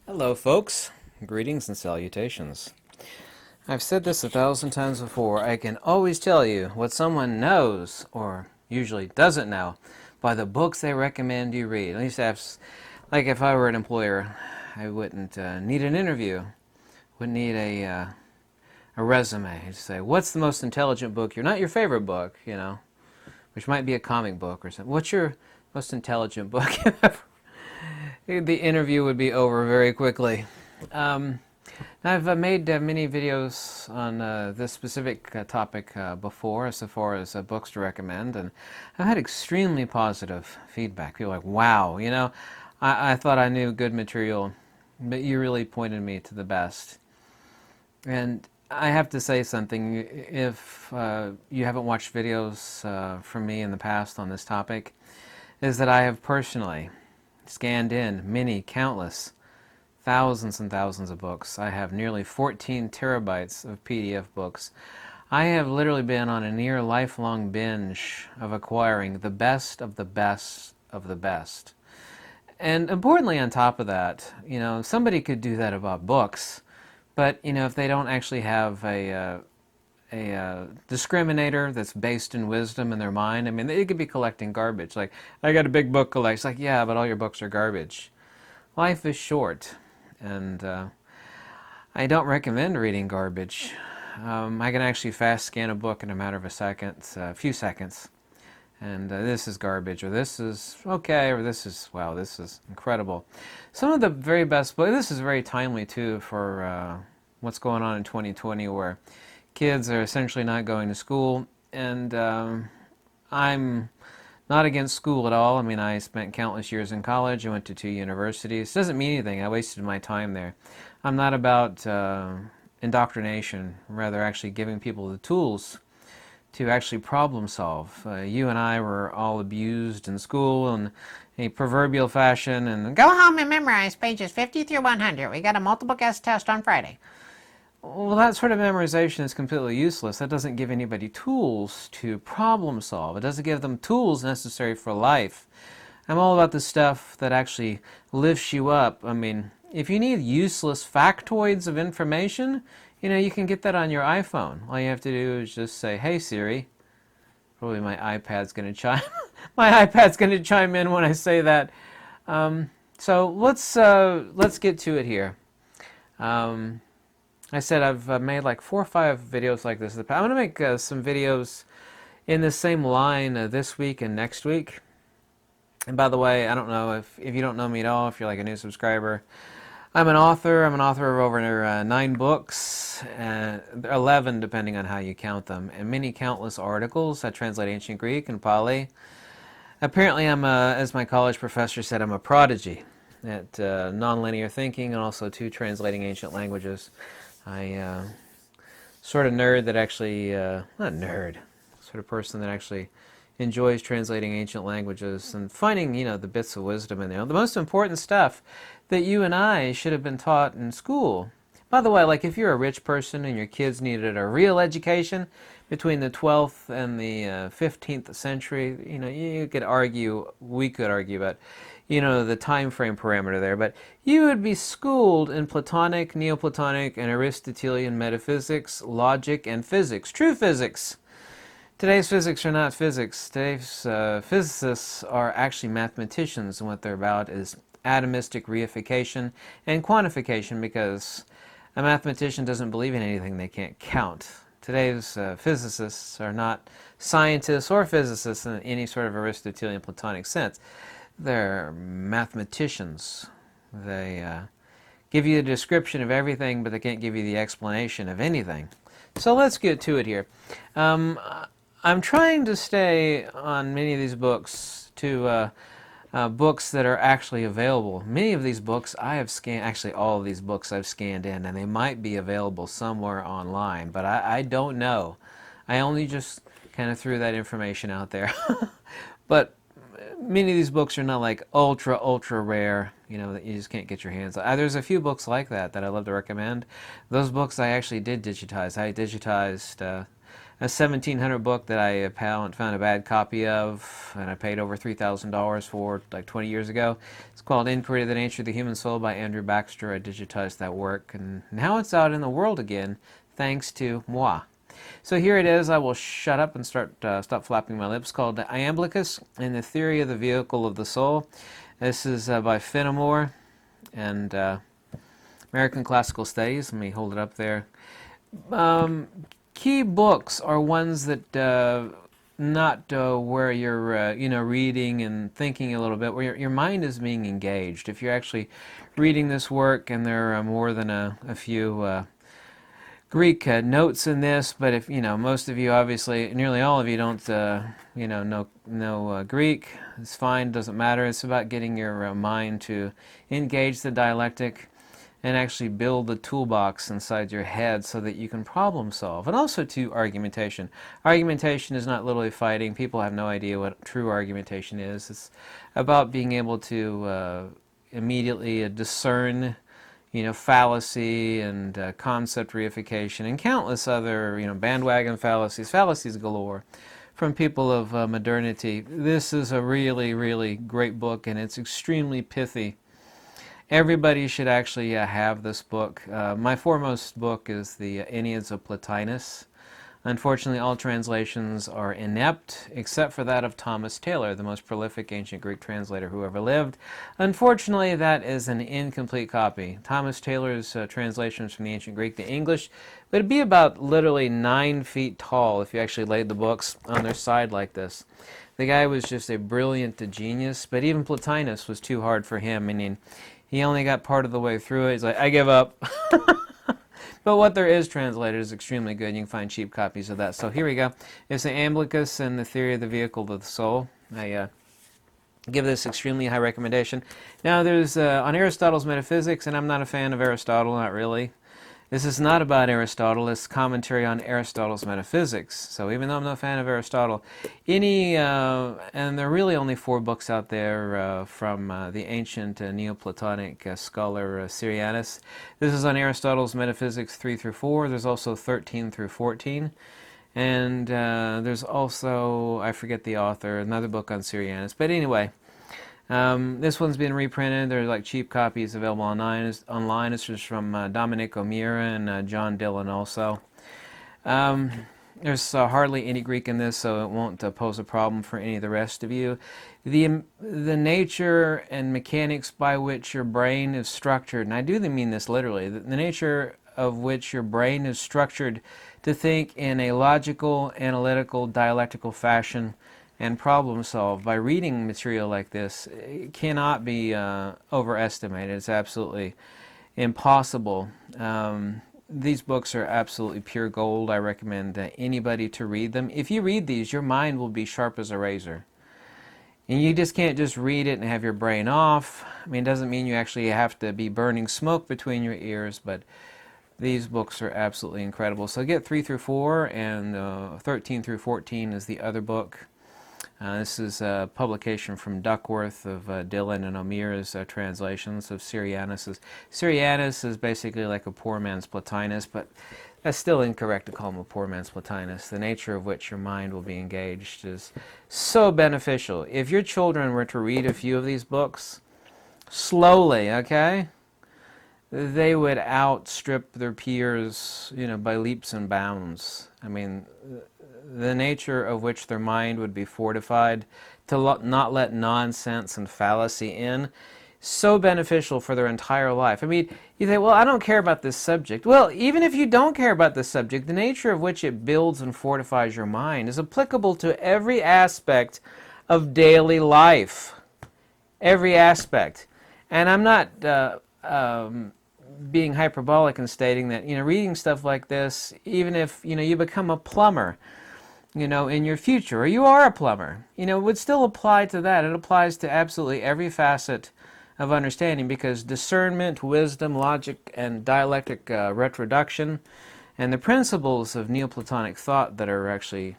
Hello, folks. Greetings and salutations. I've said this 1,000 times before. I can always tell you what someone knows, or usually doesn't know, by the books they recommend you read. At least like if I were an employer, I wouldn't need an interview, wouldn't need a resume. I'd say, what's the most intelligent book? Not your favorite book, which might be a comic book or something. What's your most intelligent book? The interview would be over very quickly. I've made many videos on this specific topic before, so far as books to recommend, and I've had extremely positive feedback. People are like, wow, I thought I knew good material, but you really pointed me to the best. And I have to say something. If you haven't watched videos from me in the past on this topic, is that I have personally scanned in many, countless, thousands and thousands of books. I have nearly 14 terabytes of PDF books. I have literally been on a near lifelong binge of acquiring the best of the best of the best. And importantly, on top of that, somebody could do that about books, but if they don't actually have a discriminator that's based in wisdom in their mind, they could be collecting garbage. Like, I got a big book collection. It's like, yeah, but all your books are garbage. Life is short, and I don't recommend reading garbage. I can actually fast scan a book in a matter of a few seconds, and this is garbage, or this is okay, or this is, wow, this is incredible. Some of the very best books, this is very timely too for what's going on in 2020, where kids are essentially not going to school, and I'm not against school at all. I spent countless years in college. I went to 2 universities. It doesn't mean anything. I wasted my time there. I'm not about indoctrination, rather actually giving people the tools to actually problem solve. You and I were all abused in school in a proverbial fashion, and go home and memorize pages 50 through 100. We got a multiple guess test on Friday. Well, that sort of memorization is completely useless. That doesn't give anybody tools to problem solve. It doesn't give them tools necessary for life. I'm all about the stuff that actually lifts you up. If you need useless factoids of information, you can get that on your iPhone. All you have to do is just say, "Hey Siri." Probably my iPad's going to chime in when I say that. So let's get to it here. I said I've made like 4 or 5 videos like this. I'm going to make some videos in the same line this week and next week. And by the way, I don't know if you don't know me at all, if you're like a new subscriber, I'm an author. I'm an author of over 9 books, 11 depending on how you count them, and many countless articles. I translate ancient Greek and Pali. Apparently, as my college professor said, I'm a prodigy at nonlinear thinking, and also to translating ancient languages. I sort of nerd that actually, not nerd, sort of person that actually enjoys translating ancient languages and finding, the bits of wisdom in there. The most important stuff that you and I should have been taught in school. By the way, like if you're a rich person and your kids needed a real education between the 12th and the 15th century, you could argue, we could argue about, the time frame parameter there, but you would be schooled in Platonic, Neoplatonic, and Aristotelian metaphysics, logic, and physics. True physics. Today's physics are not physics. Today's physicists are actually mathematicians, and what they're about is atomistic reification and quantification, because a mathematician doesn't believe in anything they can't count. Today's physicists are not scientists or physicists in any sort of Aristotelian Platonic sense. They're mathematicians. They give you a description of everything, but they can't give you the explanation of anything. So let's get to it here. I'm trying to stay on many of these books to books that are actually available. Many of these books I have scanned, actually all of these books I've scanned in, and they might be available somewhere online, but I don't know. I only just kind of threw that information out there. But many of these books are not like ultra rare, that you just can't get your hands on. There's a few books like that I love to recommend. Those books I actually did digitize. I digitized a 1700 book that I found a bad copy of, and I paid over $3,000 for like 20 years ago. It's called Inquiry of the Nature of the Human Soul by Andrew Baxter. I digitized that work, and now it's out in the world again, thanks to moi. So here it is. I will shut up and stop flapping my lips. Called Iamblichus and the Theory of the Vehicle of the Soul. This is by Fenimore and American Classical Studies. Let me hold it up there. Key books are ones that not where you're reading and thinking a little bit, where your mind is being engaged. If you're actually reading this work, and there are more than a few Greek notes in this, but if most of you, obviously nearly all of you, don't know Greek, it's fine, doesn't matter. It's about getting your mind to engage the dialectic and actually build the toolbox inside your head so that you can problem solve. And also to argumentation. Argumentation is not literally fighting. People have no idea what true argumentation is. It's about being able to immediately discern fallacy and concept reification and countless other bandwagon fallacies galore from people of modernity. This is a really, really great book, and it's extremely pithy. Everybody should actually have this book. My foremost book is the Enneads of Plotinus. Unfortunately, all translations are inept, except for that of Thomas Taylor, the most prolific ancient Greek translator who ever lived. Unfortunately, that is an incomplete copy. Thomas Taylor's translations from the ancient Greek to English would be about literally 9 feet tall if you actually laid the books on their side like this. The guy was just a brilliant genius, but even Plotinus was too hard for him, meaning he only got part of the way through it. He's like, I give up. But what there is translated is extremely good. You can find cheap copies of that. So here we go. It's the Iamblichus and the Theory of the Vehicle of the Soul. I give this extremely high recommendation. Now there's on Aristotle's Metaphysics, and I'm not a fan of Aristotle, not really. This is not about Aristotle. It's commentary on Aristotle's Metaphysics. So even though I'm not a fan of Aristotle, and there are really only 4 books out there from the ancient Neoplatonic scholar Syrianus. This is on Aristotle's Metaphysics 3 through 4. There's also 13 through 14. And there's also, I forget the author, another book on Syrianus. But anyway, this one's been reprinted. There's like cheap copies available online. It's just from Dominic O'Meara and John Dillon also. There's hardly any Greek in this, so it won't pose a problem for any of the rest of you. The nature and mechanics by which your brain is structured, and I do mean this literally, the nature of which your brain is structured to think in a logical, analytical, dialectical fashion and problem solve by reading material like this, it cannot be overestimated. It's absolutely impossible. These books are absolutely pure gold. I recommend anybody to read them. If you read these, your mind will be sharp as a razor. And you just can't just read it and have your brain off. I mean, it doesn't mean you actually have to be burning smoke between your ears, but these books are absolutely incredible. So get 3 through 4, and 13 through 14 is the other book. This is a publication from Duckworth of Dillon and O'Meara's translations of Syrianus. Syrianus is basically like a poor man's Plotinus, but that's still incorrect to call him a poor man's Plotinus. The nature of which your mind will be engaged is so beneficial. If your children were to read a few of these books, slowly, okay, they would outstrip their peers, by leaps and bounds. I mean, the nature of which their mind would be fortified to not let nonsense and fallacy in, so beneficial for their entire life. I mean, you say, well, I don't care about this subject. Well, even if you don't care about this subject, the nature of which it builds and fortifies your mind is applicable to every aspect of daily life. Every aspect. And I'm not being hyperbolic in stating that, reading stuff like this, even if, you become a plumber, in your future, or you are a plumber, it would still apply to that. It applies to absolutely every facet of understanding, because discernment, wisdom, logic, and dialectic retroduction, and the principles of Neoplatonic thought that are actually,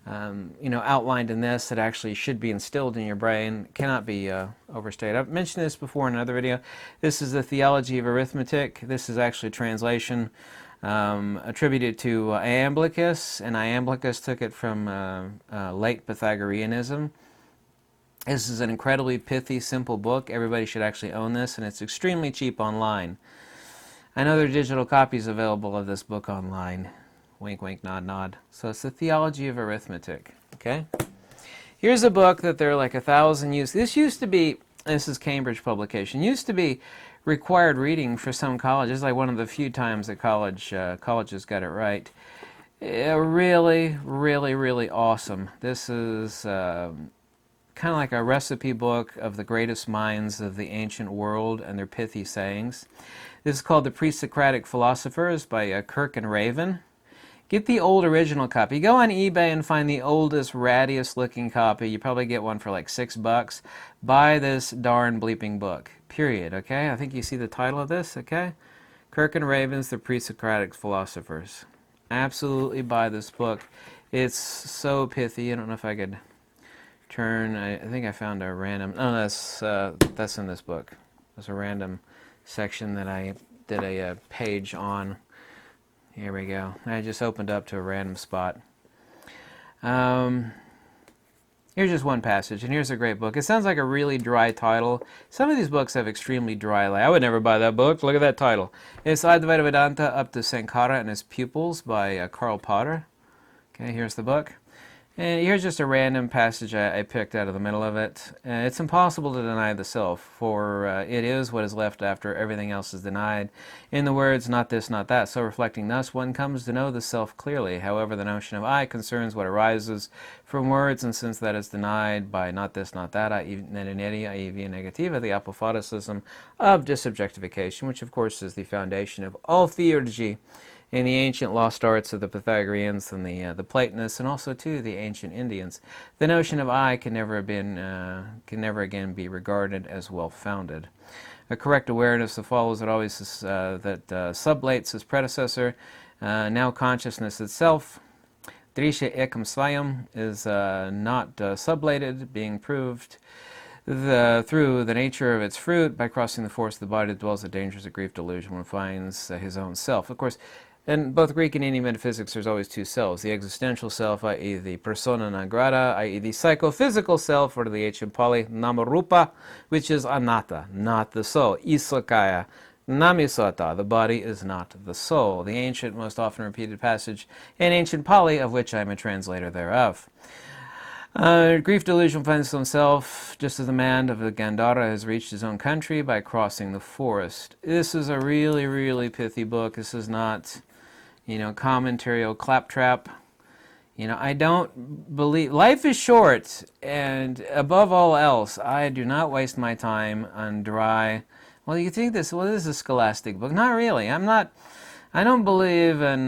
outlined in this, that actually should be instilled in your brain, cannot be overstated. I've mentioned this before in another video. This is the Theology of Arithmetic. This is actually a translation attributed to Iamblichus, and Iamblichus took it from late Pythagoreanism. This is an incredibly pithy, simple book. Everybody should actually own this, and it's extremely cheap online. I know there are digital copies available of this book online. Wink, wink, nod, nod. So it's the Theology of Arithmetic. Okay? Here's a book that there are like 1,000 uses. This used to be, this is Cambridge publication, used to be required reading for some colleges, like one of the few times that colleges got it right. Really, really, really awesome. This is kind of like a recipe book of the greatest minds of the ancient world and their pithy sayings. This is called the PreSocratic Philosophers by Kirk and Raven. Get the old original copy. Go on eBay and find the oldest, rattiest looking copy. You probably get one for like $6. Buy this darn bleeping book. Period. Okay? I think you see the title of this. Okay? Kirk and Raven's The PreSocratic Philosophers. Absolutely buy this book. It's so pithy. I don't know if I could turn. I think I found a random. Oh, that's in this book. There's a random section that I did a page on. Here we go. I just opened up to a random spot. Here's just one passage, and here's a great book. It sounds like a really dry title. Some of these books have extremely dry. I would never buy that book. Look at that title. It's Advaita Vedanta up to Sankara and his pupils by Karl Potter. Okay, here's the book. And here's just a random passage I picked out of the middle of it. It's impossible to deny the self, for it is what is left after everything else is denied. In the words, not this, not that. So reflecting thus, one comes to know the self clearly. However, the notion of I concerns what arises from words, and since that is denied by not this, not that, i.e. neti, i.e. via negativa, the apophaticism of disubjectification, which of course is the foundation of all theurgy, in the ancient lost arts of the Pythagoreans and the Platonists, and also too the ancient Indians, the notion of I can never again be regarded as well founded. A correct awareness that follows it always is, that sublates his predecessor. Now consciousness itself, Drisha ekam svayam, is not sublated, being proved through the nature of its fruit. By crossing the force of the body that dwells the dangers of grief delusion, one finds his own self. Of course, in both Greek and Indian metaphysics, there's always two selves. The existential self, i.e. the persona non grata, i.e. the psychophysical self, or the ancient Pali, namarupa, which is anatta, not the soul. Isakaya, namisata, the body is not the soul. The ancient, most often repeated passage in ancient Pali, of which I am a translator thereof. Grief delusion finds himself just as the man of the Gandhara has reached his own country by crossing the forest. This is a really, really pithy book. This is not, commentary or claptrap. I don't believe... Life is short, and above all else, I do not waste my time on dry... Well, you think this is a scholastic book. Not really. I don't believe in,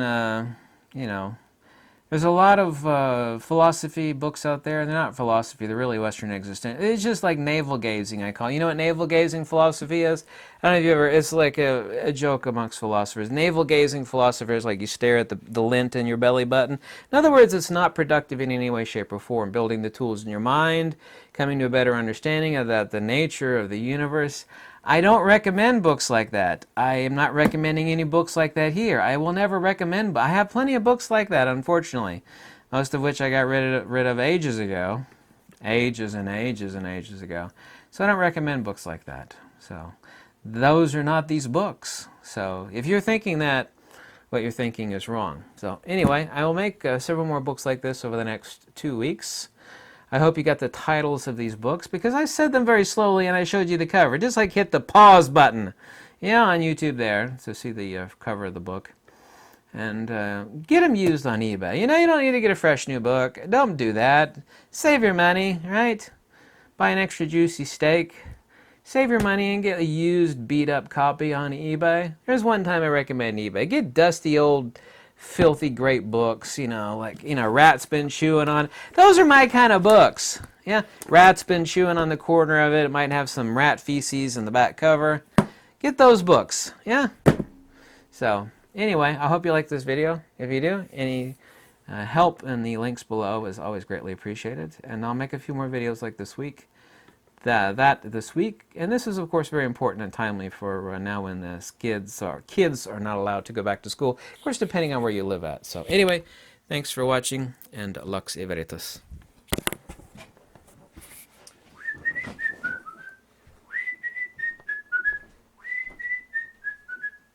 There's a lot of philosophy books out there, and they're not philosophy, they're really Western existential. It's just like navel-gazing, I call it. You know what navel-gazing philosophy is? I don't know if you ever, it's like a joke amongst philosophers. Navel-gazing philosophers, like you stare at the lint in your belly button. In other words, it's not productive in any way, shape, or form. Building the tools in your mind, coming to a better understanding of the nature of the universe. I don't recommend books like that. I am not recommending any books like that here. I will never recommend. I have plenty of books like that, unfortunately, most of which I got rid of ages ago, ages and ages and ages ago. So I don't recommend books like that. So those are not these books. So if you're thinking that, what you're thinking is wrong. So anyway, I will make several more books like this over the next 2 weeks. I hope you got the titles of these books, because I said them very slowly and I showed you the cover. Just like hit the pause button, on YouTube there to see the cover of the book. And get them used on eBay. You don't need to get a fresh new book. Don't do that. Save your money, right? Buy an extra juicy steak. Save your money and get a used, beat-up copy on eBay. There's one time I recommend eBay. Get dusty old... filthy great books, Rat's Been Chewing on. Those are my kind of books. Yeah, Rat's Been Chewing on the corner of it. It might have some rat feces in the back cover. Get those books, yeah? So, anyway, I hope you like this video. If you do, any help in the links below is always greatly appreciated. And I'll make a few more videos like this week. that this week. And this is, of course, very important and timely for now when the kids are not allowed to go back to school. Of course, depending on where you live at. So anyway, thanks for watching, and Lux Everitas.